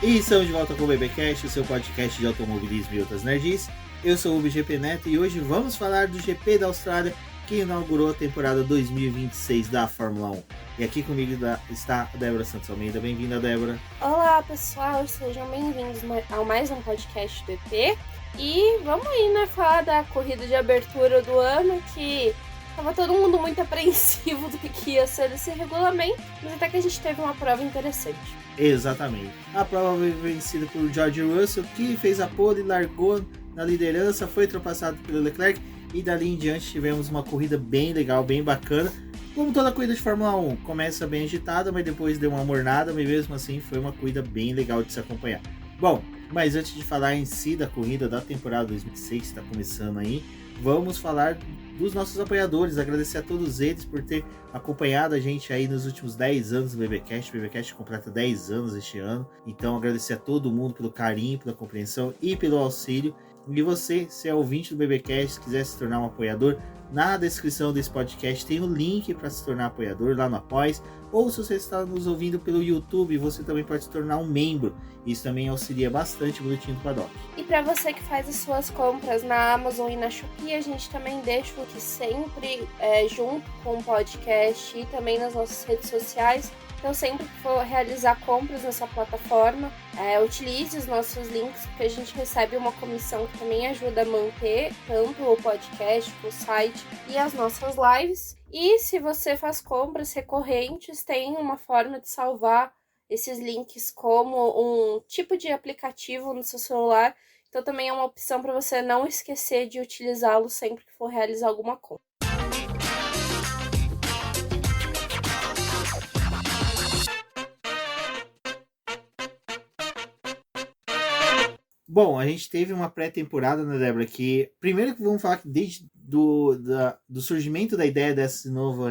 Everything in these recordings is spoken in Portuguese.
E estamos de volta com o BBcast, o seu podcast de automobilismo e outras nerds. Eu sou o BGP Neto e hoje vamos falar do GP da Austrália, que inaugurou a temporada 2026 da Fórmula 1. E aqui comigo está a Débora Santos Almeida. Bem-vinda, Débora. Olá, pessoal. Sejam bem-vindos a mais um podcast do EP. E vamos aí, né, falar da corrida de abertura do ano, que tava todo mundo muito apreensivo do que ia ser esse regulamento, mas até que a gente teve uma prova interessante. Exatamente. A prova foi vencida por George Russell, que fez a pole, largou na liderança, foi ultrapassado pelo Leclerc e dali em diante tivemos uma corrida bem legal, bem bacana. Como toda corrida de Fórmula 1, começa bem agitada, mas depois deu uma mornada, mas mesmo assim foi uma corrida bem legal de se acompanhar. Bom, mas antes de falar em si da corrida da temporada 2006 que está começando aí, vamos falar dos nossos apoiadores, agradecer a todos eles por ter acompanhado a gente aí nos últimos 10 anos do BBcast. O BBcast completa 10 anos este ano, então agradecer a todo mundo pelo carinho, pela compreensão e pelo auxílio. E você, se é ouvinte do BBcast, se quiser se tornar um apoiador, na descrição desse podcast tem o link para se tornar apoiador lá no Apoies, ou se você está nos ouvindo pelo YouTube, você também pode se tornar um membro. Isso também auxilia bastante o Boletim do Paddock. E para você que faz as suas compras na Amazon e na Shopee, a gente também deixa o link sempre junto com o podcast e também nas nossas redes sociais. Então, sempre que for realizar compras nessa plataforma, utilize os nossos links, porque a gente recebe uma comissão que também ajuda a manter tanto o podcast, o site e as nossas lives. E se você faz compras recorrentes, tem uma forma de salvar esses links como um tipo de aplicativo no seu celular. Então, também é uma opção para você não esquecer de utilizá-lo sempre que for realizar alguma compra. Bom, a gente teve uma pré-temporada, né, Débora, que primeiro que vamos falar que desde do surgimento da ideia desse novo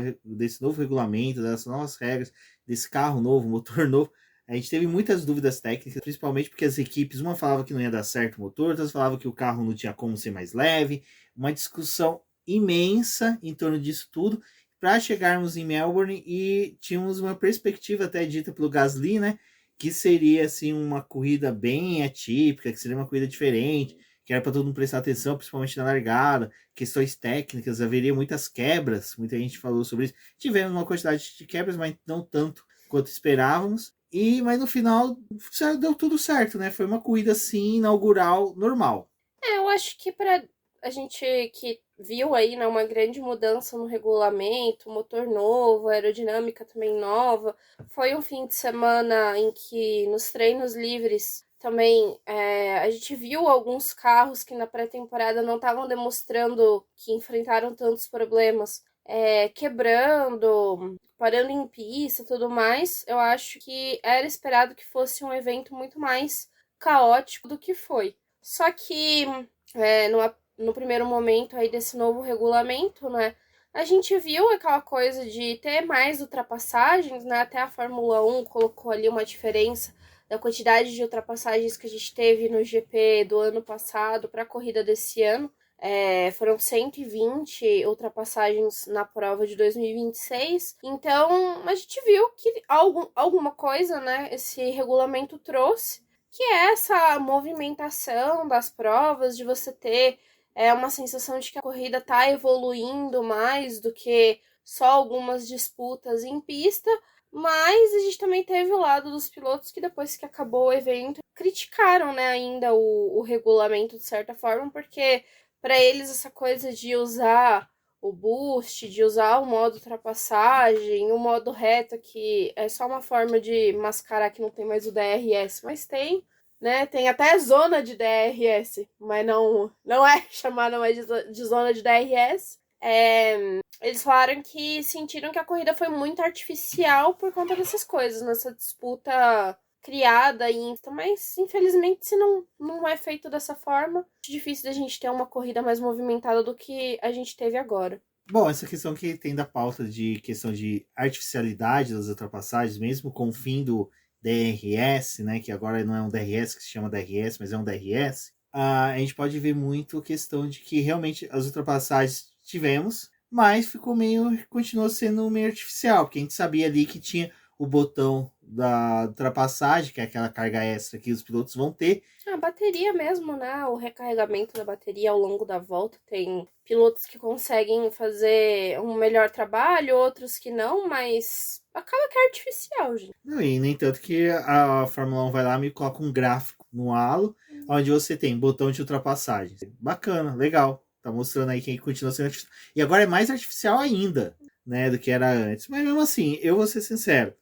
regulamento, dessas novas regras, desse carro novo, motor novo, a gente teve muitas dúvidas técnicas, principalmente porque as equipes, uma falava que não ia dar certo o motor, outras falavam que o carro não tinha como ser mais leve, uma discussão imensa em torno disso tudo, para chegarmos em Melbourne e tínhamos uma perspectiva até dita pelo Gasly, né, que seria assim uma corrida bem atípica, que seria uma corrida diferente, que era para todo mundo prestar atenção, principalmente na largada, questões técnicas, haveria muitas quebras, muita gente falou sobre isso. Tivemos uma quantidade de quebras, mas não tanto quanto esperávamos. Mas no final deu tudo certo, né? Foi uma corrida assim inaugural normal. Eu acho que para a gente que viu aí, né, uma grande mudança no regulamento, motor novo, aerodinâmica também nova. Foi um fim de semana em que nos treinos livres também a gente viu alguns carros que na pré-temporada não estavam demonstrando que enfrentaram tantos problemas, quebrando, parando em pista e tudo mais. Eu acho que era esperado que fosse um evento muito mais caótico do que foi. Só que no primeiro momento aí desse novo regulamento, né, a gente viu aquela coisa de ter mais ultrapassagens, né, até a Fórmula 1 colocou ali uma diferença da quantidade de ultrapassagens que a gente teve no GP do ano passado para a corrida desse ano. Foram 120 ultrapassagens na prova de 2026, então a gente viu que alguma coisa, né, esse regulamento trouxe, que é essa movimentação das provas, de você ter uma sensação de que a corrida está evoluindo mais do que só algumas disputas em pista, mas a gente também teve o lado dos pilotos que depois que acabou o evento criticaram, né, ainda o regulamento de certa forma, porque para eles essa coisa de usar o boost, de usar o modo ultrapassagem, o modo reto, que é só uma forma de mascarar que não tem mais o DRS, mas tem, né? Tem até zona de DRS, mas não é chamada mais de zona de DRS. Eles falaram que sentiram que a corrida foi muito artificial por conta dessas coisas, nessa disputa criada, mas infelizmente se não é feito dessa forma, é difícil da gente ter uma corrida mais movimentada do que a gente teve agora. Bom, essa questão que tem da pauta de questão de artificialidade das ultrapassagens, mesmo com o fim do DRS, né, que agora não é um DRS que se chama DRS, mas é um DRS, a gente pode ver muito questão de que realmente as ultrapassagens tivemos, mas continuou sendo meio artificial, porque a gente sabia ali que tinha o botão da ultrapassagem, que é aquela carga extra que os pilotos vão ter. A bateria mesmo, né? O recarregamento da bateria ao longo da volta. Tem pilotos que conseguem fazer um melhor trabalho, outros que não, mas acaba que é artificial, gente. Não, e nem tanto que a Fórmula 1 vai lá e me coloca um gráfico no halo, onde você tem botão de ultrapassagem. Bacana, legal. Tá mostrando aí quem continua sendo artificial. E agora é mais artificial ainda, né, do que era antes. Mas mesmo assim, eu vou ser sincero.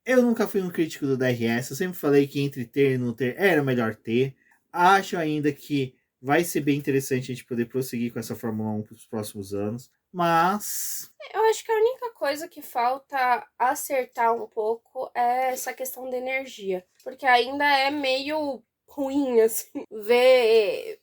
Eu nunca fui um crítico do DRS. Eu sempre falei que entre ter e não ter era melhor ter. Acho ainda que vai ser bem interessante a gente poder prosseguir com essa Fórmula 1 para os próximos anos. Mas Eu acho que a única coisa que falta acertar um pouco é essa questão da energia. Porque ainda é meio ruim, assim, ver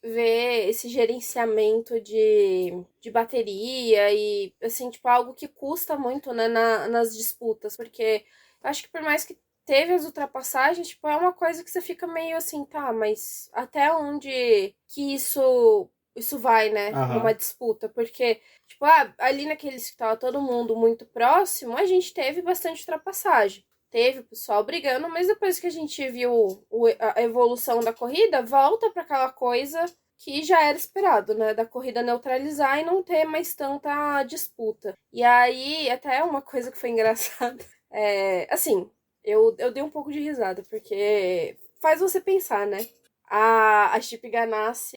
esse gerenciamento de bateria e, assim, tipo, algo que custa muito, né, nas disputas. Porque eu acho que por mais que teve as ultrapassagens, tipo, é uma coisa que você fica meio assim, tá, mas até onde que isso vai, né, numa disputa? Porque, tipo, ali naqueles que tava todo mundo muito próximo, a gente teve bastante ultrapassagem. Teve o pessoal brigando, mas depois que a gente viu a evolução da corrida, volta para aquela coisa que já era esperado, né? Da corrida neutralizar e não ter mais tanta disputa. E aí, até uma coisa que foi engraçada, assim, eu dei um pouco de risada, porque faz você pensar, né? A Chip Ganassi,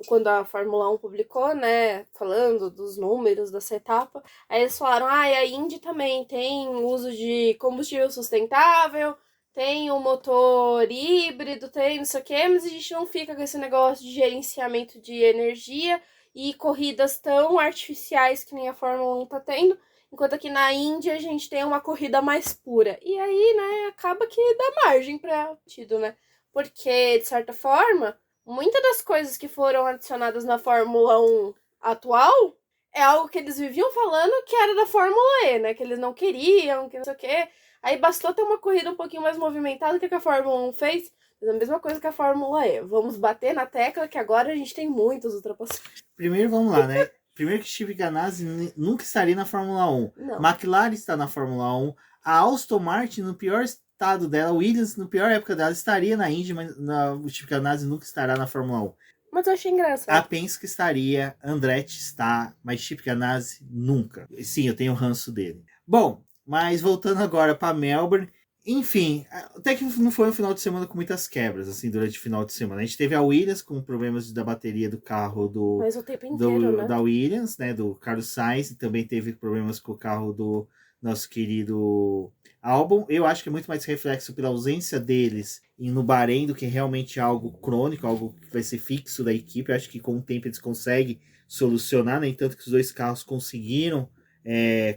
quando a Fórmula 1 publicou, né, falando dos números dessa etapa, aí eles falaram, a Indy também tem uso de combustível sustentável, tem um motor híbrido, tem não sei o quê, mas a gente não fica com esse negócio de gerenciamento de energia e corridas tão artificiais que nem a Fórmula 1 tá tendo, enquanto aqui na Indy a gente tem uma corrida mais pura. E aí, né, acaba que dá margem pra tido, né? Porque, de certa forma, muitas das coisas que foram adicionadas na Fórmula 1 atual é algo que eles viviam falando que era da Fórmula E, né? Que eles não queriam, que não sei o quê. Aí bastou ter uma corrida um pouquinho mais movimentada que a Fórmula 1 fez. Mas a mesma coisa que a Fórmula E. Vamos bater na tecla que agora a gente tem muitas ultrapassagens. Primeiro, vamos lá, né? Primeiro que Chip Ganassi nunca estaria na Fórmula 1. Não. McLaren está na Fórmula 1. A Aston Martin, no pior estado dela, Williams, no pior época dela, estaria na Indy, mas o Chip Ganassi nunca estará na Fórmula 1. Mas eu achei engraçado. A Penske estaria, Andretti está, mas Chip Ganassi nunca. Sim, eu tenho ranço dele. Bom, mas voltando agora para Melbourne, enfim, até que não foi um final de semana com muitas quebras, assim, durante o final de semana. A gente teve a Williams com problemas da bateria do carro Mas o tempo inteiro, né? da Williams, né, do Carlos Sainz, e também teve problemas com o carro do nosso querido Albon. Eu acho que é muito mais reflexo pela ausência deles no Bahrein do que realmente algo crônico, algo que vai ser fixo da equipe. Eu acho que com o tempo eles conseguem solucionar, nem tanto que os dois carros conseguiram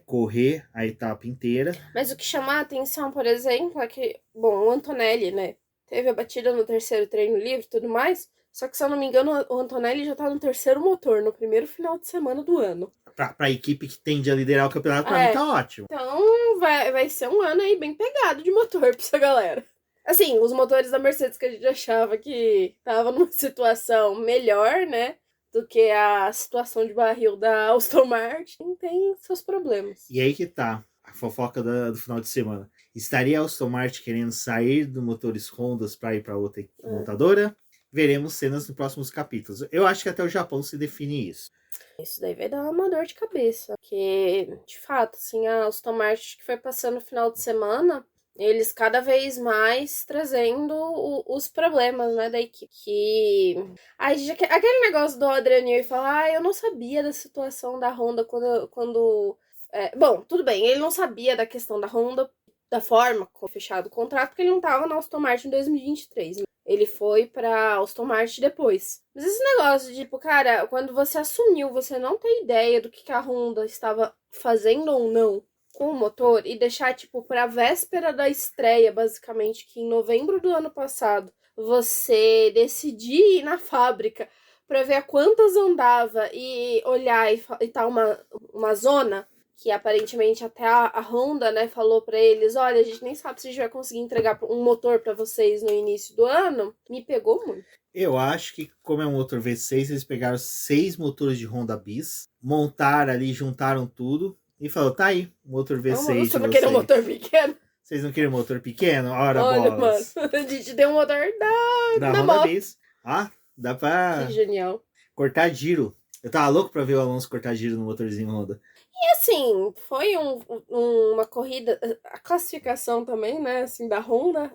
correr a etapa inteira. Mas o que chama a atenção, por exemplo, é que, bom, o Antonelli, né, teve a batida no terceiro treino livre e tudo mais, só que, se eu não me engano, o Antonelli já tá no terceiro motor, no primeiro final de semana do ano. Pra equipe que tende a liderar o campeonato, pra mim tá ótimo. Então, vai ser um ano aí bem pegado de motor pra essa galera. Assim, os motores da Mercedes que a gente achava que tava numa situação melhor, né, do que a situação de barril da Aston Martin, tem seus problemas. E aí que tá a fofoca do final de semana. Estaria a Aston Martin querendo sair do motores Hondas para ir para outra montadora? Veremos cenas nos próximos capítulos. Eu acho que até o Japão se define isso. Isso daí vai dar uma dor de cabeça. Porque, de fato, assim, a Aston Martin que foi passando o final de semana, eles cada vez mais trazendo os problemas, né, da equipe. Que... aquele negócio do Adrian Newey falar, eu não sabia da situação da Honda quando... bom, tudo bem, ele não sabia da questão da Honda, da forma como fechado o contrato, porque ele não tava na Aston Martin em 2023, né? Ele foi pra Aston Martin depois. Mas esse negócio de, tipo, cara, quando você assumiu, você não tem ideia do que a Honda estava fazendo ou não com o motor e deixar, tipo, pra véspera da estreia, basicamente, que em novembro do ano passado, você decidir ir na fábrica pra ver a quantas andava e olhar e tá uma zona que aparentemente até a Honda, né, falou pra eles, olha, a gente nem sabe se a gente vai conseguir entregar um motor pra vocês no início do ano, me pegou muito. Eu acho que, como é um motor V6, eles pegaram 6 motores de Honda Bis, montaram ali, juntaram tudo e falou, tá aí, motor V6 Você não quer um motor pequeno? Vocês não queriam motor pequeno? Ora, Olha, bolas. mano, a gente tem um motor Da da Honda moto. Bis. Ah, dá pra Que genial. cortar giro. Eu tava louco pra ver o Alonso cortar giro no motorzinho Honda. E assim, foi uma corrida, a classificação também, né, assim, da Honda,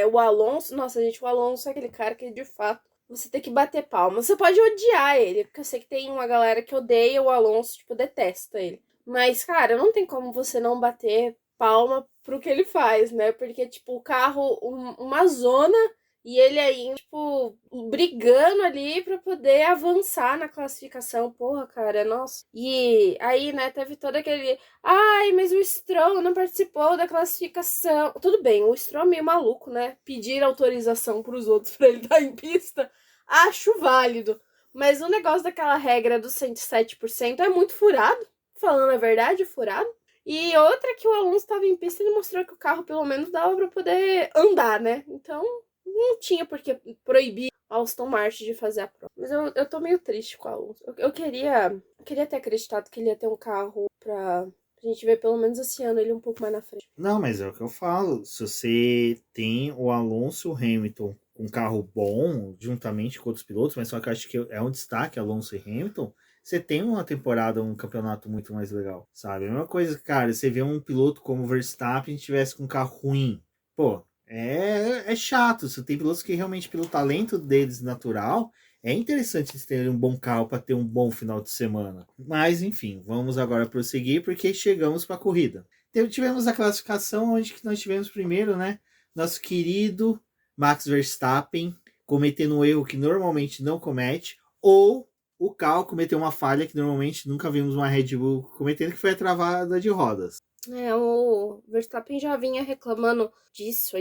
o Alonso, nossa, gente, o Alonso é aquele cara que, de fato, você tem que bater palma. Você pode odiar ele, porque eu sei que tem uma galera que odeia o Alonso, tipo, detesta ele. Mas, cara, não tem como você não bater palma pro que ele faz, né, porque, tipo, o carro, uma zona... E ele aí, tipo, brigando ali pra poder avançar na classificação. Porra, cara, nossa. E aí, né, teve todo aquele... Ai, mas o Stroll não participou da classificação. Tudo bem, o Stroll é meio maluco, né? Pedir autorização pros outros pra ele estar em pista, acho válido. Mas o negócio daquela regra dos 107% é muito furado. Falando a verdade, furado. E outra que o Alonso estava em pista, ele mostrou que o carro pelo menos dava pra poder andar, né? Então... não tinha por que proibir a Aston Martin de fazer a prova. Mas eu tô meio triste com a Alonso. Eu queria ter acreditado que ele ia ter um carro pra gente ver pelo menos esse ano ele um pouco mais na frente. Não, mas é o que eu falo. Se você tem o Alonso e o Hamilton com um carro bom, juntamente com outros pilotos, mas só que eu acho que é um destaque Alonso e Hamilton, você tem uma temporada, um campeonato muito mais legal, sabe? A mesma coisa, cara, você vê um piloto como o Verstappen tivesse com um carro ruim. Pô, é chato. Você tem pilotos que realmente, pelo talento deles natural, é interessante eles terem um bom carro para ter um bom final de semana. Mas, enfim, vamos agora prosseguir porque chegamos para a corrida. Tivemos a classificação onde que nós tivemos primeiro, né? Nosso querido Max Verstappen cometendo um erro que normalmente não comete, ou o carro cometeu uma falha que normalmente nunca vimos uma Red Bull cometendo, que foi a travada de rodas. O Verstappen já vinha reclamando disso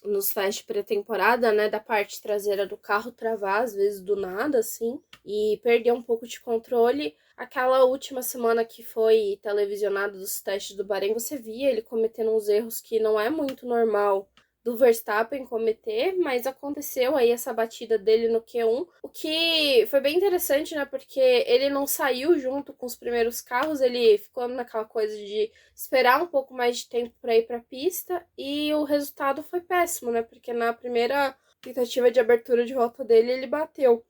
nos testes pré-temporada, né, da parte traseira do carro travar, às vezes do nada, assim, e perder um pouco de controle. Aquela última semana que foi televisionado dos testes do Bahrein, você via ele cometendo uns erros que não é muito normal do Verstappen cometer, mas aconteceu aí essa batida dele no Q1, o que foi bem interessante, né, porque ele não saiu junto com os primeiros carros, ele ficou naquela coisa de esperar um pouco mais de tempo para ir para a pista, e o resultado foi péssimo, né, porque na primeira tentativa de abertura de volta dele, ele bateu.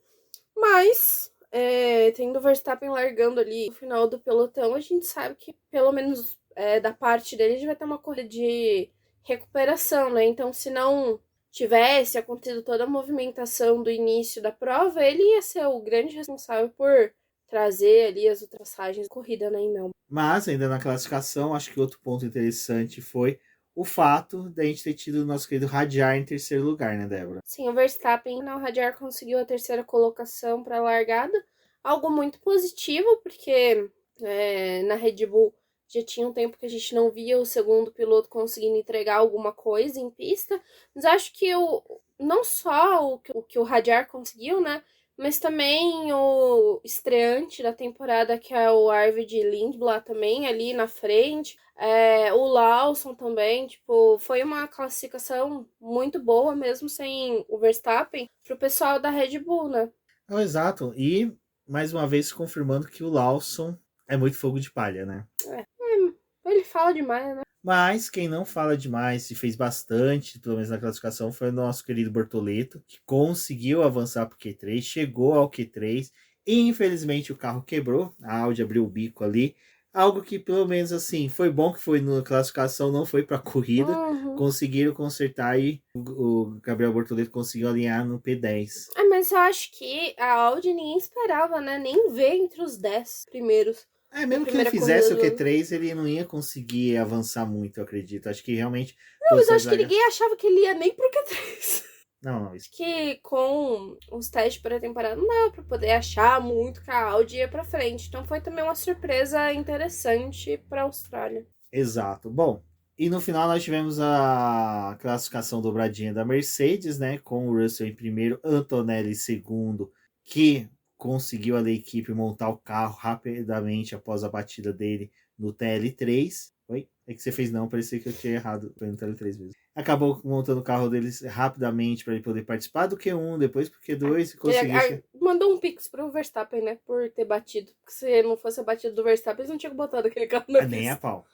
Mas, tendo o Verstappen largando ali no final do pelotão, a gente sabe que, pelo menos da parte dele, a gente vai ter uma corrida de recuperação, né? Então, se não tivesse acontecido toda a movimentação do início da prova, ele ia ser o grande responsável por trazer ali as ultrapassagens da corrida, né, em Melbourne. Mas, ainda na classificação, acho que outro ponto interessante foi o fato da gente ter tido o nosso querido Hadjar em terceiro lugar, né, Débora? Sim, o Verstappen, o Hadjar conseguiu a terceira colocação para a largada, algo muito positivo, porque na Red Bull já tinha um tempo que a gente não via o segundo piloto conseguindo entregar alguma coisa em pista, mas acho que não só o que o Hadjar conseguiu, né, mas também o estreante da temporada, que é o Arvid Lindblad, também ali na frente. O Lawson também, tipo, foi uma classificação muito boa, mesmo sem o Verstappen, pro pessoal da Red Bull, né? Não, exato. E, mais uma vez, confirmando que o Lawson é muito fogo de palha, né? Ele fala demais, né? Mas quem não fala demais e fez bastante, pelo menos na classificação, foi o nosso querido Bortoleto, que conseguiu avançar para o Q3, chegou ao Q3, e infelizmente o carro quebrou, a Audi abriu o bico ali, algo que pelo menos assim, foi bom que foi na classificação, não foi para a corrida, conseguiram consertar e o Gabriel Bortoleto conseguiu alinhar no P10. Mas eu acho que a Audi ninguém esperava, né? Nem ver entre os 10 primeiros. Mesmo que ele fizesse o Q3, ele não ia conseguir avançar muito, eu acredito. Acho que realmente... Não, mas eu acho que ninguém achava que ele ia nem pro Q3. Não. Acho que com os testes pré-temporada não dava pra poder achar muito que a Audi ia pra frente. Então foi também uma surpresa interessante pra Austrália. Exato. Bom, e no final nós tivemos a classificação dobradinha da Mercedes, né? Com o Russell em primeiro, Antonelli em segundo, que conseguiu a equipe montar o carro rapidamente após a batida dele no TL3. Oi? É que você fez não, parecia que eu tinha errado. Foi no TL3 mesmo. Acabou montando o carro deles rapidamente para ele poder participar do Q1, depois pro Q2 e conseguir... Mandou um pix pro Verstappen, né? Por ter batido. Porque se não fosse a batida do Verstappen, eles não tinham botado aquele carro na pista. Nem a pau.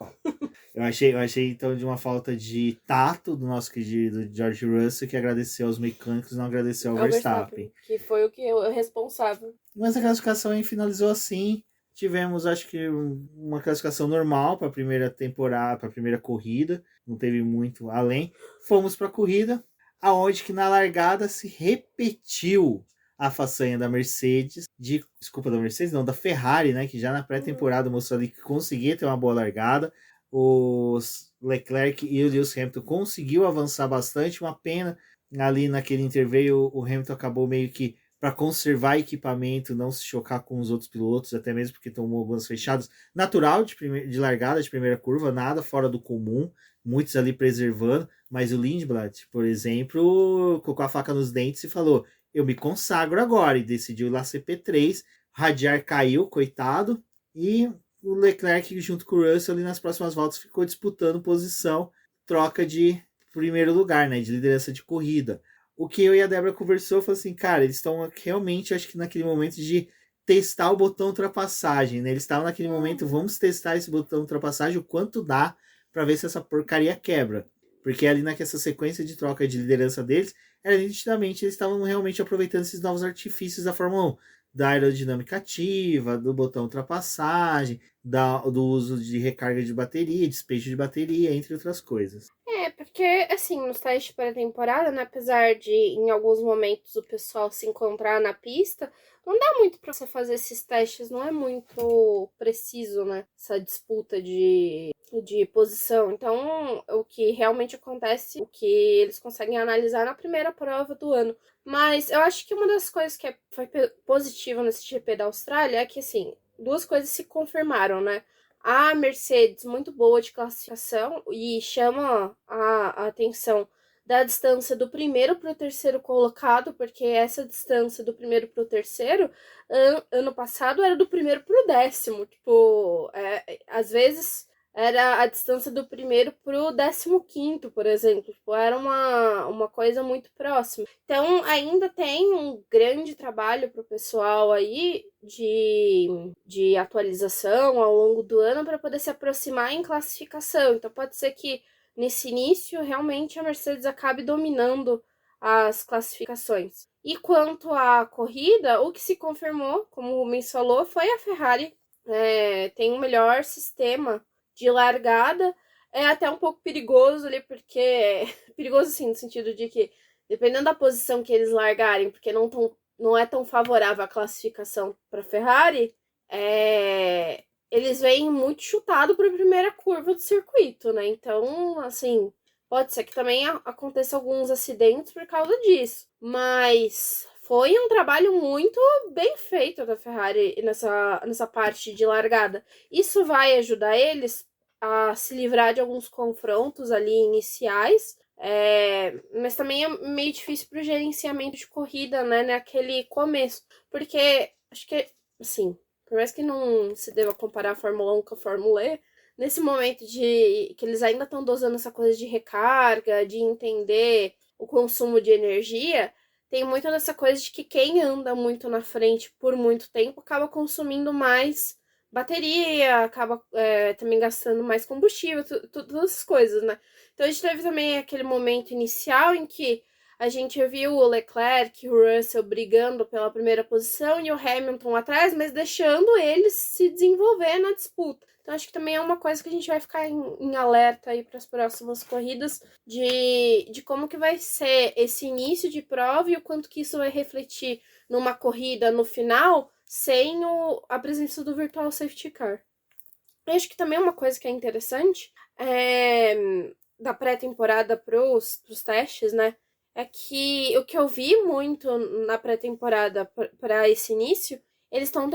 Eu achei, então, de uma falta de tato do nosso querido George Russell, que agradeceu aos mecânicos e não agradeceu ao É o Verstappen, Verstappen. que foi o que eu responsável. Mas a classificação aí finalizou assim. Tivemos, acho que, uma classificação normal para a primeira temporada, para a primeira corrida. Não teve muito além. Fomos para a corrida, aonde que na largada se repetiu a façanha da Mercedes, desculpa, da Mercedes, não, da Ferrari, né? Que já na pré-temporada mostrou ali que conseguia ter uma boa largada. Os Leclerc e o Lewis Hamilton conseguiu avançar bastante. Uma pena ali naquele intervalo, o Hamilton acabou meio que para conservar equipamento, não se chocar com os outros pilotos, até mesmo porque tomou algumas fechadas. Natural de largada de primeira curva, nada fora do comum, muitos ali preservando, mas o Lindblad, por exemplo, colocou a faca nos dentes e falou: eu me consagro agora, e decidiu ir lá ser P3, Radiar caiu, coitado, e o Leclerc junto com o Russell ali nas próximas voltas ficou disputando posição, troca de primeiro lugar, né, de liderança de corrida. O que eu e a Débora conversou foi assim, cara, eles estão realmente, acho que naquele momento de testar o botão ultrapassagem, né? Eles estavam naquele momento, vamos testar esse botão ultrapassagem, o quanto dá para ver se essa porcaria quebra. Porque ali naquela sequência de troca de liderança deles, era nitidamente, eles estavam realmente aproveitando esses novos artifícios da Fórmula 1. Da aerodinâmica ativa, do botão ultrapassagem, do uso de recarga de bateria, despejo de bateria, entre outras coisas. Porque, assim, nos testes de pré-temporada, né, apesar de em alguns momentos o pessoal se encontrar na pista, não dá muito pra você fazer esses testes, não é muito preciso, né, essa disputa de posição. Então, o que realmente acontece, o que eles conseguem analisar na primeira prova do ano. Mas eu acho que uma das coisas que foi positiva nesse GP da Austrália é que, assim, duas coisas se confirmaram, né? A Mercedes, muito boa de classificação, e chama a atenção da distância do primeiro para o terceiro colocado, porque essa distância do primeiro para o terceiro, ano passado, era do primeiro para o décimo. Tipo, às vezes era a distância do primeiro para o 15º, por exemplo. Tipo, era uma coisa muito próxima. Então, ainda tem um grande trabalho para o pessoal aí de atualização ao longo do ano para poder se aproximar em classificação. Então, pode ser que nesse início realmente a Mercedes acabe dominando as classificações. E quanto à corrida, o que se confirmou, como o Rubens falou, foi a Ferrari. Tem um melhor sistema de largada. É até um pouco perigoso ali, porque... perigoso, assim, no sentido de que, dependendo da posição que eles largarem, porque não é tão favorável a classificação para a Ferrari, eles vêm muito chutado para a primeira curva do circuito, né? Então, assim, pode ser que também aconteça alguns acidentes por causa disso. Mas foi um trabalho muito bem feito da Ferrari nessa parte de largada. Isso vai ajudar eles a se livrar de alguns confrontos ali iniciais, mas também é meio difícil para o gerenciamento de corrida, né, naquele começo. Porque, acho que, assim, por mais que não se deva comparar a Fórmula 1 com a Fórmula E, nesse momento de que eles ainda estão dosando essa coisa de recarga, de entender o consumo de energia, tem muito dessa coisa de que quem anda muito na frente por muito tempo acaba consumindo mais bateria, acaba também gastando mais combustível, todas essas coisas, né? Então a gente teve também aquele momento inicial em que a gente viu o Leclerc e o Russell brigando pela primeira posição e o Hamilton atrás, mas deixando eles se desenvolver na disputa. Então acho que também é uma coisa que a gente vai ficar em alerta aí para as próximas corridas de como que vai ser esse início de prova e o quanto que isso vai refletir numa corrida no final sem a presença do Virtual Safety Car. Eu acho que também uma coisa que é interessante da pré-temporada pros testes, né? É que o que eu vi muito na pré-temporada para esse início, eles estão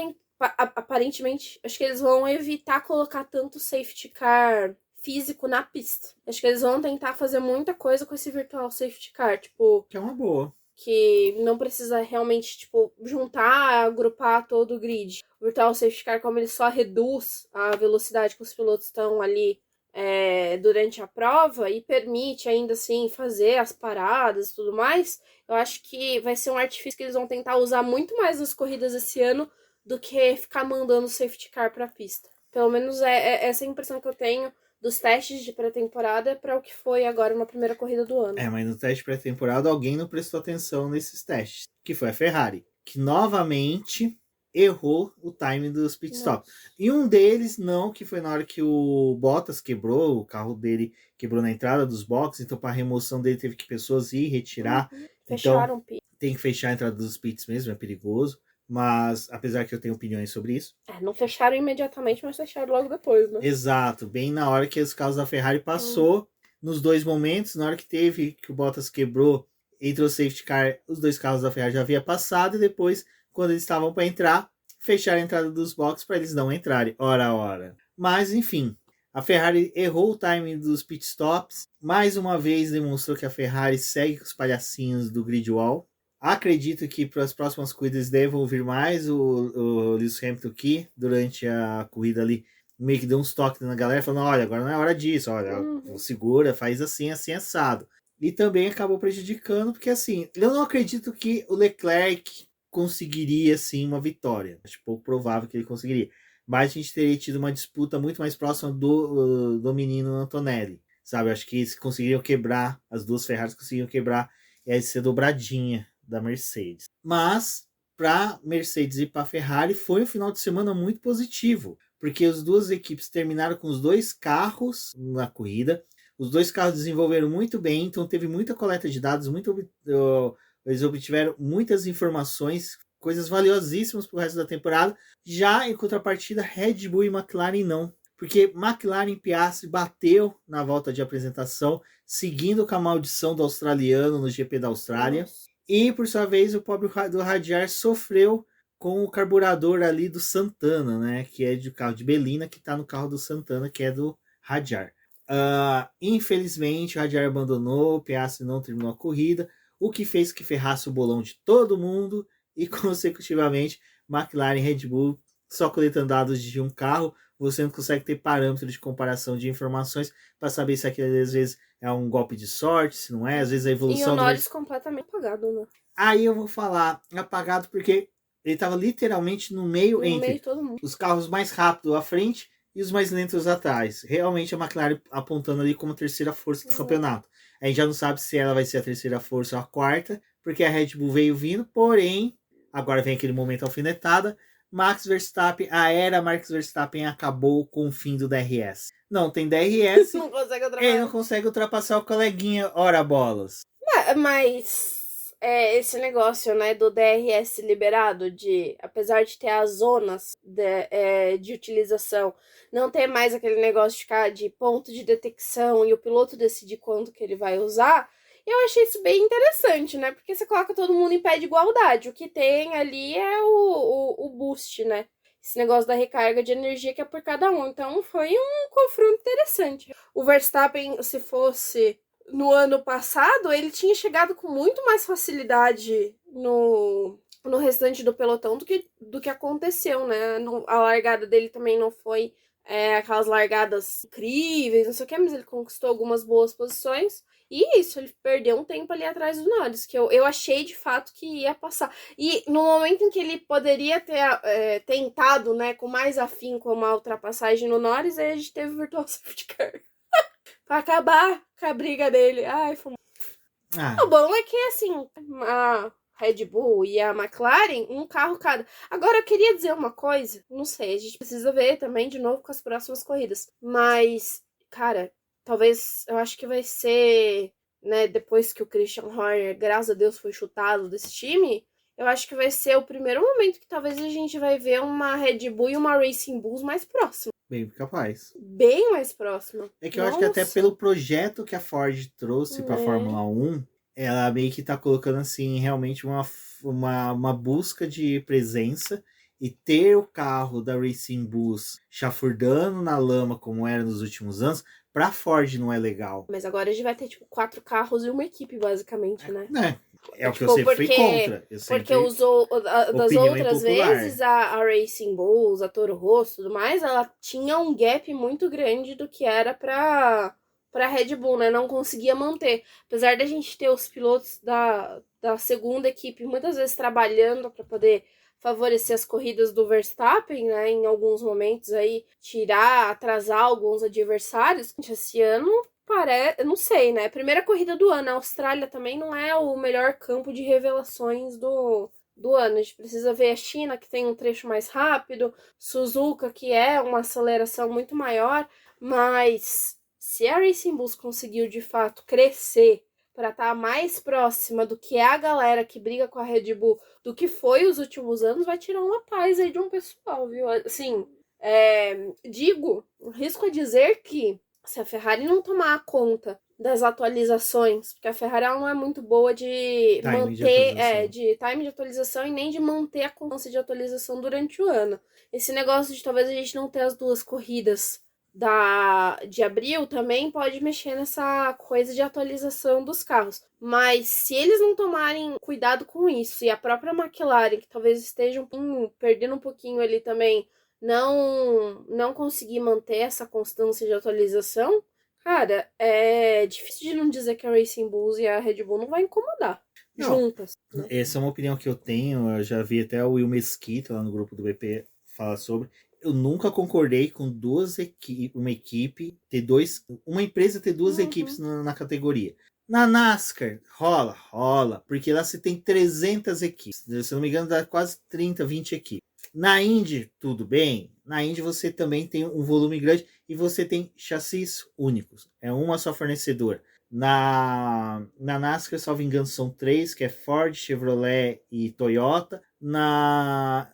aparentemente, acho que eles vão evitar colocar tanto safety car físico na pista. Acho que eles vão tentar fazer muita coisa com esse virtual safety car, tipo... Que é uma boa. Que não precisa realmente, tipo, juntar, agrupar todo o grid. O virtual safety car, como ele só reduz a velocidade que os pilotos estão ali durante a prova e permite ainda assim fazer as paradas e tudo mais, eu acho que vai ser um artifício que eles vão tentar usar muito mais nas corridas esse ano do que ficar mandando o safety car para a pista. Pelo menos é essa a impressão que eu tenho dos testes de pré-temporada para o que foi agora na primeira corrida do ano. Mas no teste de pré-temporada alguém não prestou atenção nesses testes, que foi a Ferrari, que novamente errou o time dos pitstops. E um deles não, que foi na hora que o Bottas quebrou, o carro dele quebrou na entrada dos boxes, então para a remoção dele teve que pessoas ir retirar. Fecharam então, tem que fechar a entrada dos pits mesmo, é perigoso. Mas, apesar que eu tenho opiniões sobre isso. Não fecharam imediatamente, mas fecharam logo depois, né? Exato, bem na hora que os carros da Ferrari passou, nos dois momentos, na hora que o Bottas quebrou, entrou o safety car, os dois carros da Ferrari já havia passado, e depois, quando eles estavam para entrar, fecharam a entrada dos boxes para eles não entrarem, ora. Mas, enfim, a Ferrari errou o timing dos pitstops, mais uma vez demonstrou que a Ferrari segue com os palhacinhos do grid wall. Acredito que para as próximas corridas devam ouvir mais o Lewis Hamilton aqui, durante a corrida ali, meio que deu uns toques na galera, falando, olha, agora não é hora disso, olha, segura, faz assim, assado. E também acabou prejudicando, porque assim, eu não acredito que o Leclerc conseguiria, assim, uma vitória. Acho pouco provável que ele conseguiria. Mas a gente teria tido uma disputa muito mais próxima do menino Antonelli, sabe? Acho que eles conseguiriam quebrar, as duas Ferraris conseguiriam quebrar essa dobradinha da Mercedes. Mas, para Mercedes e para Ferrari, foi um final de semana muito positivo, porque as duas equipes terminaram com os dois carros na corrida, os dois carros desenvolveram muito bem, então teve muita coleta de dados, eles obtiveram muitas informações, coisas valiosíssimas para o resto da temporada. Já em contrapartida, Red Bull e McLaren não, porque McLaren e Piastri bateu na volta de apresentação, seguindo com a maldição do australiano no GP da Austrália. E, por sua vez, o pobre do Hadjar sofreu com o carburador ali do Santana, né? Que é do carro de Belina, que está no carro do Santana, que é do Hadjar. Infelizmente, o Hadjar abandonou, o Piastri não terminou a corrida, o que fez que ferrasse o bolão de todo mundo e, consecutivamente, McLaren e Red Bull só coletando dados de um carro. Você não consegue ter parâmetro de comparação de informações para saber se aquilo às vezes é um golpe de sorte, se não é, às vezes a evolução... E o Norris completamente apagado, né? Aí eu vou falar apagado porque ele estava literalmente no meio entre todo mundo. Os carros mais rápidos à frente e os mais lentos atrás. Realmente a McLaren apontando ali como a terceira força do campeonato. A gente já não sabe se ela vai ser a terceira força ou a quarta, porque a Red Bull veio vindo, porém, agora vem aquele momento alfinetada, Max Verstappen, a era Max Verstappen acabou com o fim do DRS. Não tem DRS, não consegue ele não consegue ultrapassar o coleguinha, ora bolas. Mas esse negócio, né, do DRS liberado, apesar de ter as zonas de utilização, não ter mais aquele negócio de ficar de ponto de detecção e o piloto decidir quanto que ele vai usar, eu achei isso bem interessante, né? Porque você coloca todo mundo em pé de igualdade. O que tem ali é o boost, né? Esse negócio da recarga de energia que é por cada um. Então, foi um confronto interessante. O Verstappen, se fosse no ano passado, ele tinha chegado com muito mais facilidade no restante do pelotão do que aconteceu, né? A largada dele também não foi aquelas largadas incríveis, não sei o que, mas ele conquistou algumas boas posições. E isso, ele perdeu um tempo ali atrás do Norris, que eu achei de fato que ia passar. E no momento em que ele poderia ter tentado, né, com mais afinco uma ultrapassagem no Norris, aí a gente teve o Virtual Safety Car. Pra acabar com a briga dele. Ai, foi... O bom é que, assim, a Red Bull e a McLaren, um carro cada. Agora, eu queria dizer uma coisa, não sei, a gente precisa ver também de novo com as próximas corridas. Mas, cara... Talvez, eu acho que vai ser, né, depois que o Christian Horner, graças a Deus, foi chutado desse time, eu acho que vai ser o primeiro momento que talvez a gente vai ver uma Red Bull e uma Racing Bulls mais próxima. Bem capaz. Bem mais próxima. É que eu acho que até pelo projeto que a Ford trouxe para a Fórmula 1, ela meio que tá colocando, assim, realmente uma busca de presença. E ter o carro da Racing Bulls chafurdando na lama como era nos últimos anos, pra Ford não é legal. Mas agora a gente vai ter, 4 carros e uma equipe, basicamente, né? É o que eu sempre fui contra. Porque das outras vezes, a Racing Bulls, a Toro Rosso e tudo mais, ela tinha um gap muito grande do que era pra Red Bull, né? Não conseguia manter. Apesar da gente ter os pilotos da segunda equipe muitas vezes trabalhando pra poder favorecer as corridas do Verstappen, né? Em alguns momentos aí, atrasar alguns adversários. Esse ano, eu não sei, né? Primeira corrida do ano. A Austrália também não é o melhor campo de revelações do ano. A gente precisa ver a China, que tem um trecho mais rápido, Suzuka, que é uma aceleração muito maior, mas se a Racing Bulls conseguiu de fato crescer para estar mais próxima do que é a galera que briga com a Red Bull do que foi os últimos anos, vai tirar uma paz aí de um pessoal, viu? Assim, risco a dizer que se a Ferrari não tomar conta das atualizações, porque a Ferrari ela não é muito boa de de time de atualização e nem de manter a constância de atualização durante o ano. Esse negócio de talvez a gente não ter as 2 corridas de abril também pode mexer nessa coisa de atualização dos carros. Mas se eles não tomarem cuidado com isso, e a própria McLaren, que talvez esteja perdendo um pouquinho ali também, não conseguir manter essa constância de atualização, cara, é difícil de não dizer que a Racing Bulls e a Red Bull não vai incomodar juntas. Né? Essa é uma opinião que eu tenho, eu já vi até o Will Mesquita lá no grupo do BP falar sobre. Eu nunca concordei com uma empresa ter 2 equipes na categoria. Na NASCAR, rola, porque lá você tem 300 equipes. Se não me engano, dá quase 30, 20 equipes. Na Indy, tudo bem. Na Indy você também tem um volume grande e você tem chassis únicos. É uma só fornecedora. Na NASCAR, salvo engano, são 3, que é Ford, Chevrolet e Toyota. Na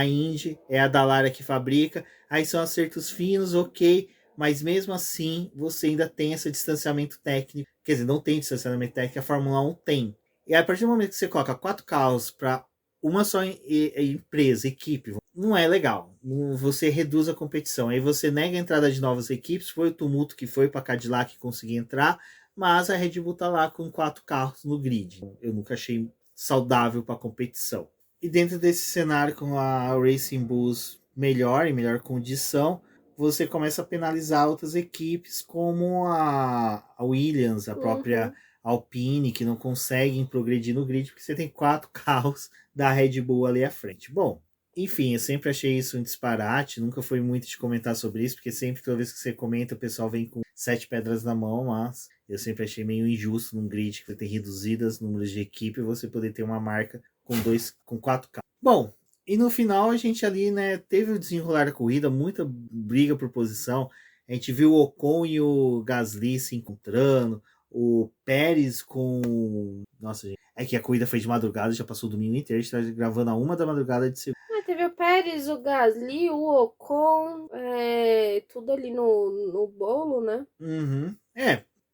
Indy, é a Dallara que fabrica. Aí são acertos finos, ok. Mas mesmo assim, você ainda tem esse distanciamento técnico. Quer dizer, não tem distanciamento técnico, a Fórmula 1 tem. E a partir do momento que você coloca 4 carros para uma só empresa, equipe, não é legal. Você reduz a competição. Aí você nega a entrada de novas equipes. Foi o tumulto que foi para a Cadillac conseguir entrar. Mas a Red Bull tá lá com 4 carros no grid. Eu nunca achei saudável para a competição. E dentro desse cenário, com a Racing Bulls em melhor condição, você começa a penalizar outras equipes, como a Williams, a própria Alpine, que não conseguem progredir no grid, porque você tem 4 carros da Red Bull ali à frente. Bom, enfim, eu sempre achei isso um disparate, nunca fui muito de comentar sobre isso, porque sempre, toda vez que você comenta, o pessoal vem com 7 pedras na mão, mas eu sempre achei meio injusto num grid que vai ter reduzidas números de equipe, você poder ter uma marca com 4 carros. Bom, e no final a gente ali, né, teve o desenrolar da corrida, muita briga por posição. A gente viu o Ocon e o Gasly se encontrando, o Pérez com... Nossa, gente, é que a corrida foi de madrugada, já passou o domingo inteiro, a gente tá gravando a 1 da madrugada de segunda. Teve o Pérez, o Gasly, o Ocon, tudo ali no bolo, né?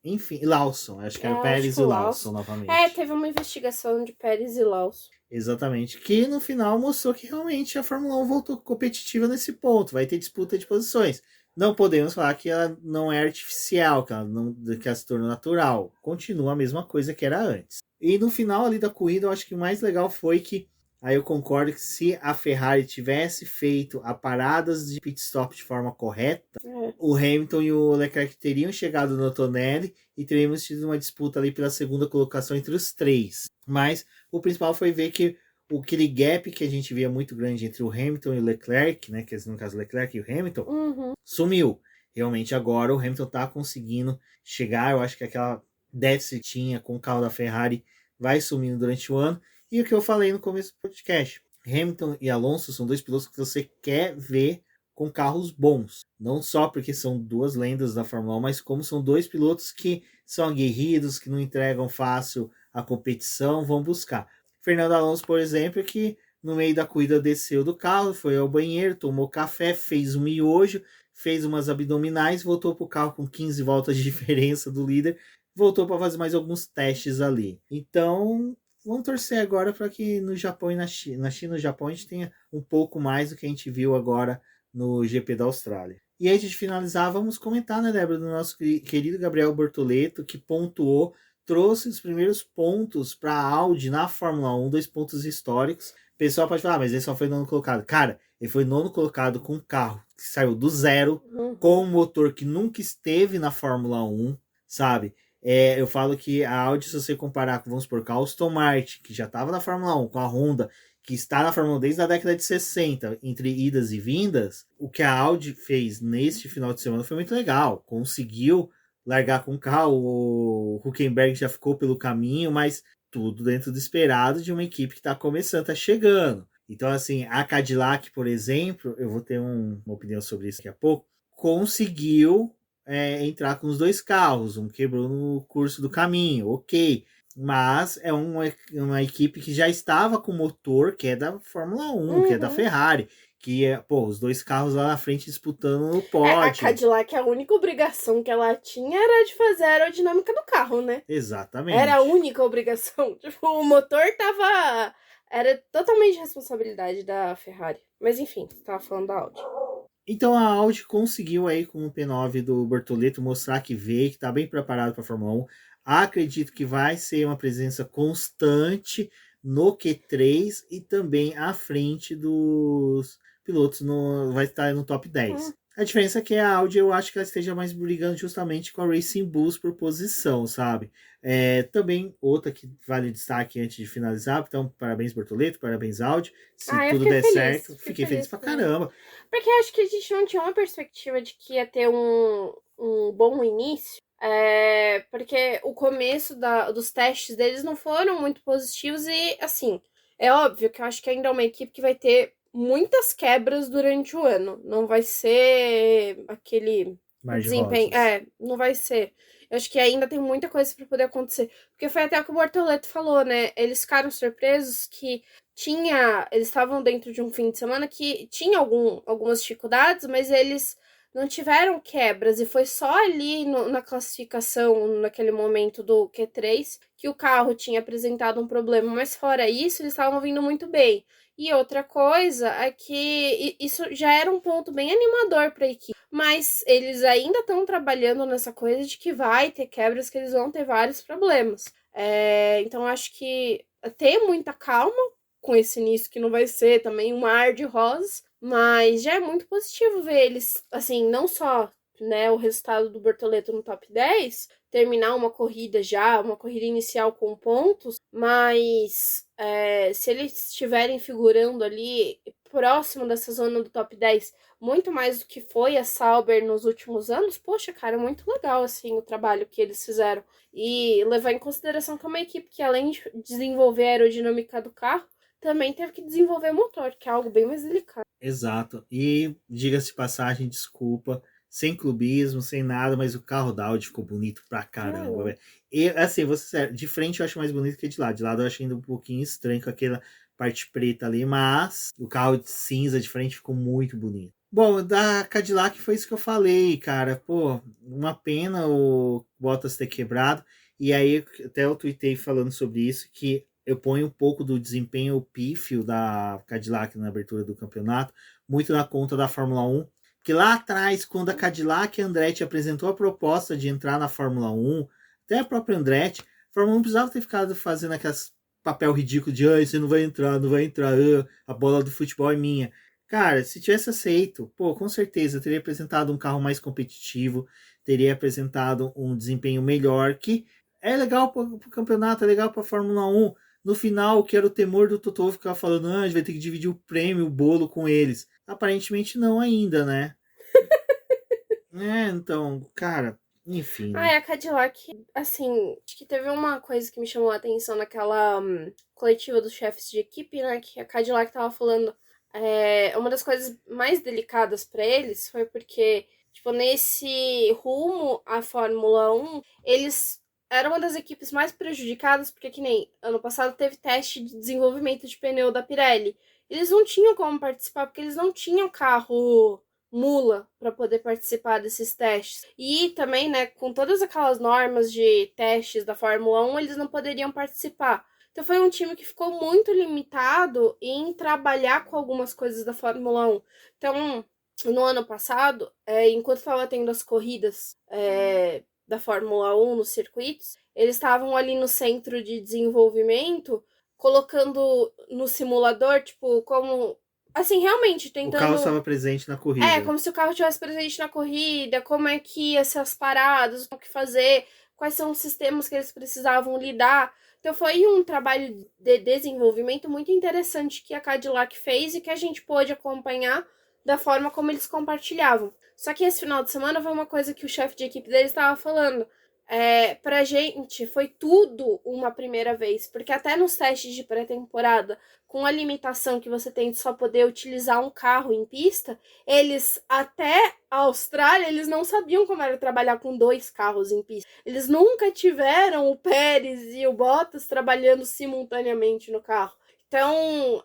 Enfim, Lawson, acho que era o Pérez e o Lawson novamente. Teve uma investigação de Pérez e Lawson. Exatamente, que no final mostrou que realmente a Fórmula 1 voltou competitiva nesse ponto, vai ter disputa de posições. Não podemos falar que ela não é artificial, que ela se tornou natural. Continua a mesma coisa que era antes. E no final ali da corrida, eu acho que o mais legal foi que, aí eu concordo que se a Ferrari tivesse feito a paradas de pit stop de forma correta, o Hamilton e o Leclerc teriam chegado no Antonelli e teríamos tido uma disputa ali pela segunda colocação entre os 3. Mas o principal foi ver que aquele gap que a gente via muito grande entre o Hamilton e o Leclerc, né, que no caso o Leclerc e o Hamilton, sumiu. Realmente agora o Hamilton tá conseguindo chegar, eu acho que aquela déficit com o carro da Ferrari vai sumindo durante o ano. E o que eu falei no começo do podcast, Hamilton e Alonso são 2 pilotos que você quer ver com carros bons. Não só porque são 2 lendas da Fórmula 1, mas como são 2 pilotos que são aguerridos, que não entregam fácil a competição, vão buscar. Fernando Alonso, por exemplo, que no meio da corrida desceu do carro, foi ao banheiro, tomou café, fez um miojo, fez umas abdominais, voltou para o carro com 15 voltas de diferença do líder, voltou para fazer mais alguns testes ali. Então, vamos torcer agora para que no Japão e na China e no Japão a gente tenha um pouco mais do que a gente viu agora no GP da Austrália. E antes de finalizar, vamos comentar, né, Débora, do nosso querido Gabriel Bortoleto, que pontuou, trouxe os primeiros pontos para a Audi na Fórmula 1, 2 pontos históricos. O pessoal pode falar, mas ele só foi nono colocado. Cara, ele foi nono colocado com um carro que saiu do zero, com um motor que nunca esteve na Fórmula 1, sabe? Eu falo que a Audi, se você comparar com, vamos supor, com a Aston Martin, que já estava na Fórmula 1, com a Honda, que está na Fórmula 1 desde a década de 60, entre idas e vindas, o que a Audi fez neste final de semana foi muito legal. Conseguiu largar com o carro, o Hülkenberg já ficou pelo caminho, mas tudo dentro do esperado de uma equipe que está começando, está chegando. Então, assim, a Cadillac, por exemplo, eu vou ter uma opinião sobre isso daqui a pouco, conseguiu entrar com os dois carros, um quebrou no curso do caminho, ok. Mas é uma equipe que já estava com motor, que é da Fórmula 1, que é da Ferrari, que é, os dois carros lá na frente disputando no pódio. A Cadillac, a única obrigação que ela tinha era de fazer a aerodinâmica do carro, né? Exatamente. Era a única obrigação. Tipo, o motor era totalmente responsabilidade da Ferrari. Mas enfim, você tava falando da Audi. Então a Audi conseguiu aí com o P9 do Bortoleto mostrar que veio, que está bem preparado para a Fórmula 1. Acredito que vai ser uma presença constante no Q3 e também à frente dos pilotos, vai estar no top 10. A diferença é que a Audi, eu acho que ela esteja mais brigando justamente com a Racing Bulls por posição, sabe? Também outra que vale destaque antes de finalizar, então parabéns Bortoleto, parabéns Audi, se tudo der certo, fiquei feliz pra caramba. Porque acho que a gente não tinha uma perspectiva de que ia ter um bom início, porque o começo dos testes deles não foram muito positivos e, assim, é óbvio que eu acho que ainda é uma equipe que vai ter muitas quebras durante o ano. Não vai ser aquele desempenho. Não vai ser. Eu acho que ainda tem muita coisa para poder acontecer. Porque foi até o que o Bortoleto falou, né? Eles ficaram surpresos que eles estavam dentro de um fim de semana que tinha algumas dificuldades, mas eles não tiveram quebras, e foi só ali na classificação, naquele momento do Q3, que o carro tinha apresentado um problema, mas fora isso, eles estavam vindo muito bem. E outra coisa é que isso já era um ponto bem animador para a equipe, mas eles ainda estão trabalhando nessa coisa de que vai ter quebras, que eles vão ter vários problemas. Então acho que ter muita calma com esse início, que não vai ser também um mar de rosas, mas já é muito positivo ver eles, assim, não só, né, o resultado do Bortoleto no top 10, terminar uma corrida inicial com pontos, mas se eles estiverem figurando ali próximo dessa zona do top 10, muito mais do que foi a Sauber nos últimos anos, poxa, cara, muito legal, assim, o trabalho que eles fizeram. E levar em consideração que é uma equipe que, além de desenvolver a aerodinâmica do carro, também teve que desenvolver motor, que é algo bem mais delicado. Exato. E, diga-se de passagem, desculpa, sem clubismo, sem nada, mas o carro da Audi ficou bonito pra caramba, velho. E, assim, de frente eu acho mais bonito que de lado. De lado eu acho ainda um pouquinho estranho com aquela parte preta ali, mas o carro de cinza de frente ficou muito bonito. Bom, da Cadillac foi isso que eu falei, cara. Pô, uma pena o Bottas ter quebrado. E aí, até eu tuitei falando sobre isso, que eu ponho um pouco do desempenho pífio da Cadillac na abertura do campeonato, muito na conta da Fórmula 1, que lá atrás, quando a Cadillac e a Andretti apresentou a proposta de entrar na Fórmula 1, até a própria Andretti, a Fórmula 1 não precisava ter ficado fazendo aqueles papel ridículo de você não vai entrar, a bola do futebol é minha. Cara, se tivesse aceito, com certeza teria apresentado um carro mais competitivo, teria apresentado um desempenho melhor, que é legal para o campeonato, é legal para a Fórmula 1. No final, que era o temor do Totó ficar falando, a gente vai ter que dividir o prêmio, o bolo com eles. Aparentemente não ainda, né? Então, cara, enfim. A Cadillac, assim, acho que teve uma coisa que me chamou a atenção naquela coletiva dos chefes de equipe, né? Que a Cadillac tava falando. Uma das coisas mais delicadas para eles foi porque, tipo, nesse rumo à Fórmula 1, eles era uma das equipes mais prejudicadas, porque que nem ano passado teve teste de desenvolvimento de pneu da Pirelli. Eles não tinham como participar, porque eles não tinham carro mula para poder participar desses testes. E também, né, com todas aquelas normas de testes da Fórmula 1, eles não poderiam participar. Então foi um time que ficou muito limitado em trabalhar com algumas coisas da Fórmula 1. Então, no ano passado, enquanto estava tendo as corridas da Fórmula 1 nos circuitos, eles estavam ali no centro de desenvolvimento, colocando no simulador, tipo, como... Assim, realmente tentando... O carro estava presente na corrida. Como se o carro estivesse presente na corrida, como é que ia ser as paradas, o que fazer, quais são os sistemas que eles precisavam lidar. Então foi um trabalho de desenvolvimento muito interessante que a Cadillac fez e que a gente pôde acompanhar da forma como eles compartilhavam. Só que esse final de semana foi uma coisa que o chefe de equipe deles estava falando. Pra gente foi tudo uma primeira vez, porque até nos testes de pré-temporada, com a limitação que você tem de só poder utilizar um carro em pista, eles, até a Austrália, eles não sabiam como era trabalhar com 2 carros em pista. Eles nunca tiveram o Pérez e o Bottas trabalhando simultaneamente no carro. Então,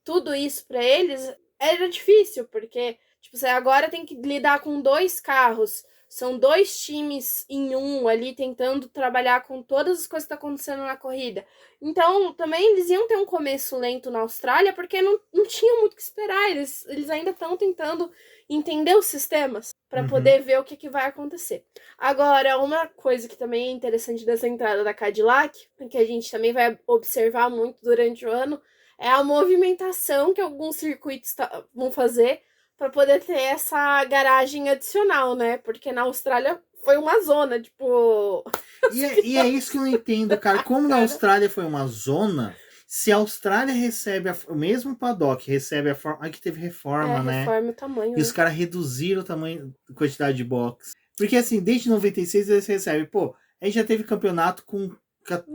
tudo isso para eles era difícil, porque tipo, você agora tem que lidar com 2 carros. São 2 times em um ali, tentando trabalhar com todas as coisas que estão acontecendo na corrida. Então, também eles iam ter um começo lento na Austrália, porque não tinha muito o que esperar. Eles ainda estão tentando entender os sistemas para poder ver o que vai acontecer. Agora, uma coisa que também é interessante dessa entrada da Cadillac, que a gente também vai observar muito durante o ano, é a movimentação que alguns circuitos vão fazer para poder ter essa garagem adicional, né? Porque na Austrália foi uma zona, tipo... E é isso que eu não entendo, cara. Como na Austrália foi uma zona, se a Austrália recebe o mesmo paddock, recebe a forma... Aqui teve reforma, né? Reforma o tamanho. E os caras reduziram o tamanho, a quantidade de box. Porque assim, desde 96 eles recebem, pô, a gente já teve campeonato com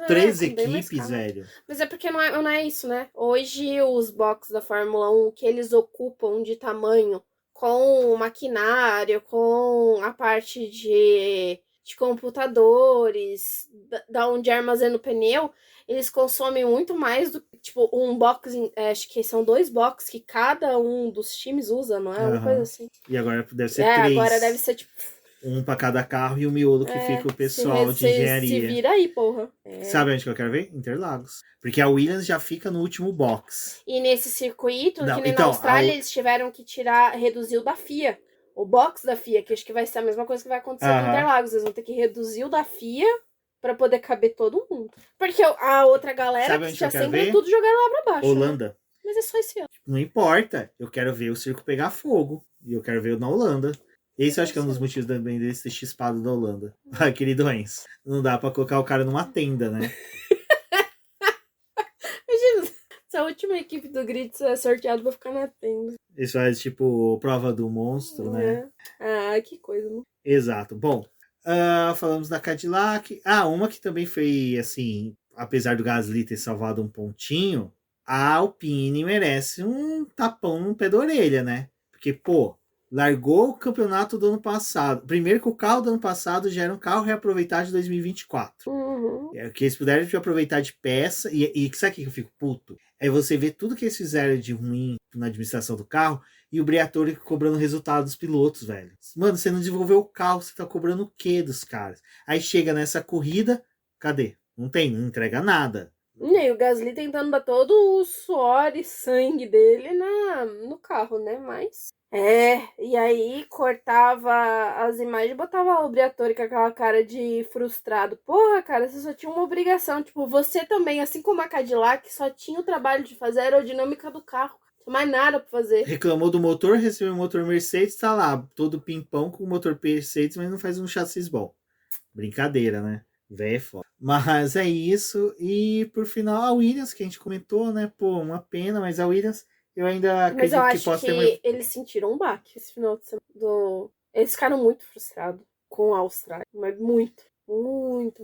3 equipes, velho. Mas é porque não é isso, né? Hoje os boxes da Fórmula 1 que eles ocupam de tamanho com o maquinário, com a parte de computadores, da onde armazena o pneu, eles consomem muito mais do que, tipo, um box, acho que são 2 boxes que cada um dos times usa, não é? Uma coisa assim. E agora deve ser 3. Agora deve ser, tipo... Um pra cada carro e o miolo que fica o pessoal de engenharia. Se vira aí, porra. Sabe onde que eu quero ver? Interlagos. Porque a Williams já fica no último box. E nesse circuito, que nem na Austrália, eles tiveram que reduzir o da FIA. O box da FIA, que acho que vai ser a mesma coisa que vai acontecer com Interlagos. Eles vão ter que reduzir o da FIA pra poder caber todo mundo. Porque a outra galera que já sempre é tudo jogado lá pra baixo. Holanda. Né? Mas é só esse ano. Não importa. Eu quero ver o circo pegar fogo. E eu quero ver na Holanda. Esse eu acho que é um dos motivos também desse ter chispado da Holanda. Aquele doença. Não dá pra colocar o cara numa tenda, né? Imagina, se a última equipe do grid é sorteado pra ficar na tenda. Isso faz tipo prova do monstro, né? Ah, que coisa, né? Exato. Bom, falamos da Cadillac. Uma que também foi, assim, apesar do Gasly ter salvado um pontinho, a Alpine merece um tapão no pé da orelha, né? Porque, pô, largou o campeonato do ano passado. Primeiro que o carro do ano passado já era um carro reaproveitado de 2024. Que eles puderam aproveitar de peça. E sabe o que eu fico puto? É você ver tudo que eles fizeram de ruim na administração do carro e o Briatore cobrando resultado dos pilotos, velho. Mano, você não desenvolveu o carro, você tá cobrando o quê dos caras? Aí chega nessa corrida, cadê? Não entrega nada. E o Gasly tentando dar todo o suor e sangue dele no carro, né? Mas... e aí cortava as imagens e botava o Briatore com aquela cara de frustrado. Porra, cara, você só tinha uma obrigação. Tipo, você também, assim como a Cadillac, só tinha o trabalho de fazer a aerodinâmica do carro. Não tinha mais nada pra fazer. Reclamou do motor, recebeu o motor Mercedes, tá lá, todo pimpão com o motor Mercedes, mas não faz um chassis bom. Brincadeira, né? Véi é foda. Mas é isso. E por final, a Williams, que a gente comentou, né? Pô, uma pena, mas a Williams... Eu ainda acredito que possa ter... Mas eu acho que eles sentiram um baque esse final de semana. Eles ficaram muito frustrados com a Austrália. Mas muito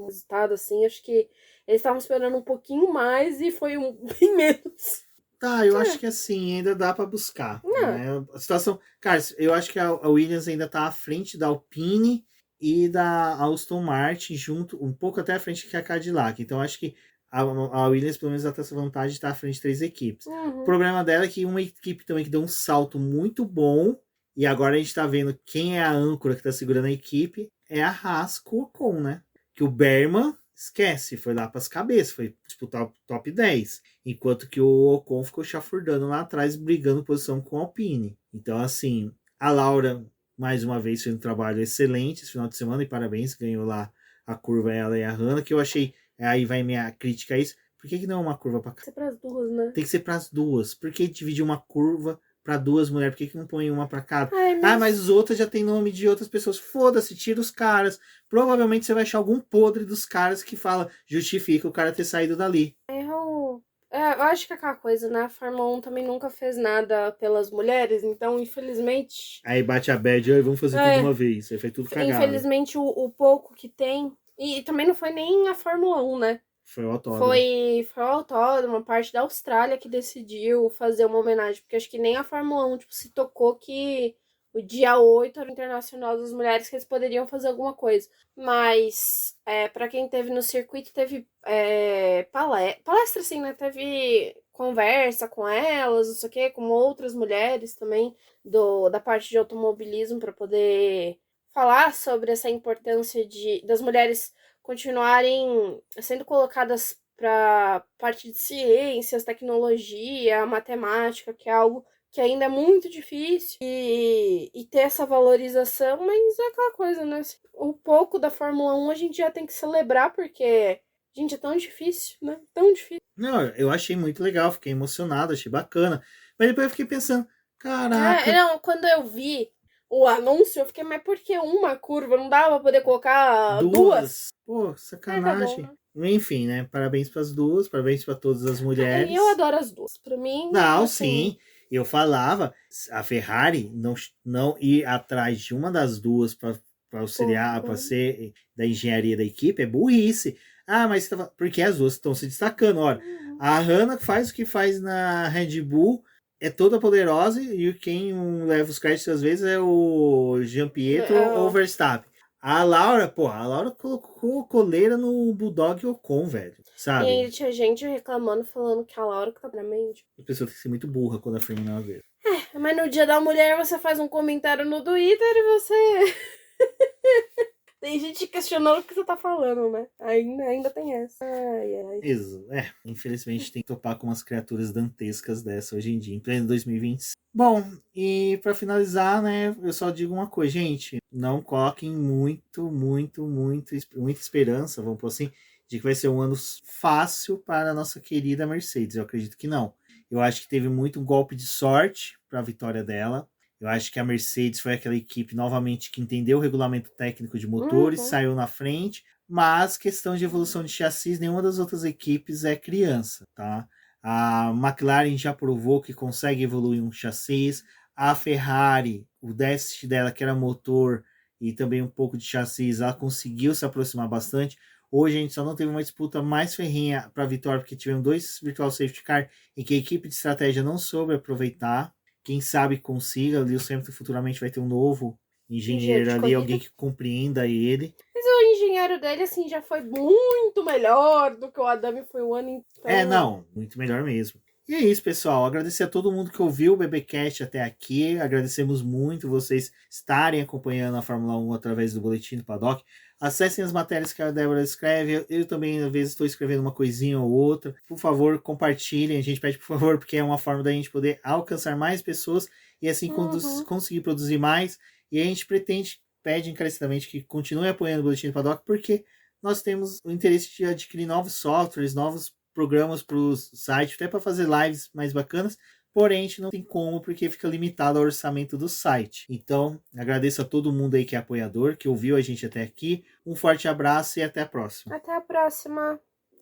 resultado, assim. Acho que eles estavam esperando um pouquinho mais e foi bem menos. Tá, eu acho que assim, ainda dá pra buscar. Né? A situação... Cara, eu acho que a Williams ainda tá à frente da Alpine e da Aston Martin, junto, um pouco até à frente que a Cadillac. Então, acho que a Williams, pelo menos, ela tem essa vantagem de estar à frente de 3 equipes. O problema dela é que uma equipe também que deu um salto muito bom, e agora a gente tá vendo quem é a âncora que tá segurando a equipe, é a Haas com o Ocon, né? Que o Berman, esquece, foi lá pras cabeças, foi disputar o top 10. Enquanto que o Ocon ficou chafurdando lá atrás, brigando posição com a Alpine. Então, assim, a Laura, mais uma vez, fez um trabalho excelente esse final de semana, e parabéns, ganhou lá a curva ela e a Hannah, que eu achei... Aí vai minha crítica a isso. Por que não é uma curva pra cá? Tem que ser pras duas, né? Tem que ser pras duas. Por que dividir uma curva pra 2 mulheres? Por que não põe uma pra cada? Ai, Mas os outros já tem nome de outras pessoas. Foda-se, tira os caras. Provavelmente você vai achar algum podre dos caras que fala, justifica o cara ter saído dali. Eu acho que é aquela coisa, né? A Fórmula 1 também nunca fez nada pelas mulheres, então, infelizmente. Aí bate a bad, aí vamos fazer tudo de uma vez. Aí foi tudo cagado. Infelizmente, o pouco que tem. E também não foi nem a Fórmula 1, né? Foi o autódromo. Foi o autódromo, uma parte da Austrália que decidiu fazer uma homenagem. Porque acho que nem a Fórmula 1 se tocou que o dia 8 era o Internacional das Mulheres, que eles poderiam fazer alguma coisa. Mas, pra quem teve no circuito, teve palestra, assim, né? Teve conversa com elas, não sei o quê, com outras mulheres também da parte de automobilismo para poder falar sobre essa importância das mulheres continuarem sendo colocadas para parte de ciências, tecnologia, matemática, que é algo que ainda é muito difícil, e ter essa valorização, mas é aquela coisa, né? O pouco da Fórmula 1 a gente já tem que celebrar, porque, gente, é tão difícil, né? Tão difícil. Não, eu achei muito legal, fiquei emocionado, achei bacana. Mas depois eu fiquei pensando, caraca. Não, quando eu vi o anúncio, eu fiquei, mas por que uma curva? Não dava pra poder colocar duas? Pô, sacanagem. Tá bom, né? Enfim, né? Parabéns pras duas, parabéns pra todas as mulheres. Eu adoro as duas. Pra mim. Não, assim, sim. Eu falava, a Ferrari não ir atrás de uma das duas para auxiliar, para ser da engenharia da equipe, é burrice. Mas porque as duas estão se destacando. Olha, a Hannah faz o que faz na Red Bull, é toda poderosa, e quem leva os créditos às vezes é o Jean Pietro ou Verstappen. A Laura colocou coleira no Bulldog Ocon, velho, sabe? E ainda tinha gente reclamando, falando que a Laura que tá na mente. A pessoa tem que ser muito burra quando afirma uma vez. Mas no dia da mulher você faz um comentário no Twitter e você... Tem gente questionando o que você tá falando, né? Ainda tem essa. Ai. Infelizmente tem que topar com umas criaturas dantescas dessa hoje em dia, em pleno 2020. Bom, e pra finalizar, né, eu só digo uma coisa, gente, não coloquem muita esperança, vamos por assim, de que vai ser um ano fácil para a nossa querida Mercedes. Eu acredito que não. Eu acho que teve muito golpe de sorte para a vitória dela. Eu acho que a Mercedes foi aquela equipe novamente que entendeu o regulamento técnico de motores, saiu na frente, mas questão de evolução de chassis, nenhuma das outras equipes é criança, tá? A McLaren já provou que consegue evoluir um chassis, a Ferrari, o déficit dela que era motor e também um pouco de chassis, ela conseguiu se aproximar bastante. Hoje a gente só não teve uma disputa mais ferrenha para a vitória, porque tivemos 2 Virtual Safety Car em que a equipe de estratégia não soube aproveitar. Quem sabe consiga, ali o Hamilton futuramente vai ter um novo engenheiro ali, alguém que compreenda ele. Mas o engenheiro dele, assim, já foi muito melhor do que o Adami foi o ano inteiro. Não, muito melhor mesmo. E é isso, pessoal. Agradecer a todo mundo que ouviu o BBcast até aqui. Agradecemos muito vocês estarem acompanhando a Fórmula 1 através do Boletim do Paddock. Acessem as matérias que a Débora escreve. Eu também, às vezes, estou escrevendo uma coisinha ou outra. Por favor, compartilhem. A gente pede, por favor, porque é uma forma da gente poder alcançar mais pessoas e assim conseguir produzir mais. E a gente pede encarecidamente que continue apoiando o Boletim do Paddock, porque nós temos o interesse de adquirir novos softwares, novos programas para o site, até para fazer lives mais bacanas. Porém, a gente não tem como, porque fica limitado ao orçamento do site. Então, agradeço a todo mundo aí que é apoiador, que ouviu a gente até aqui. Um forte abraço e até a próxima. Até a próxima.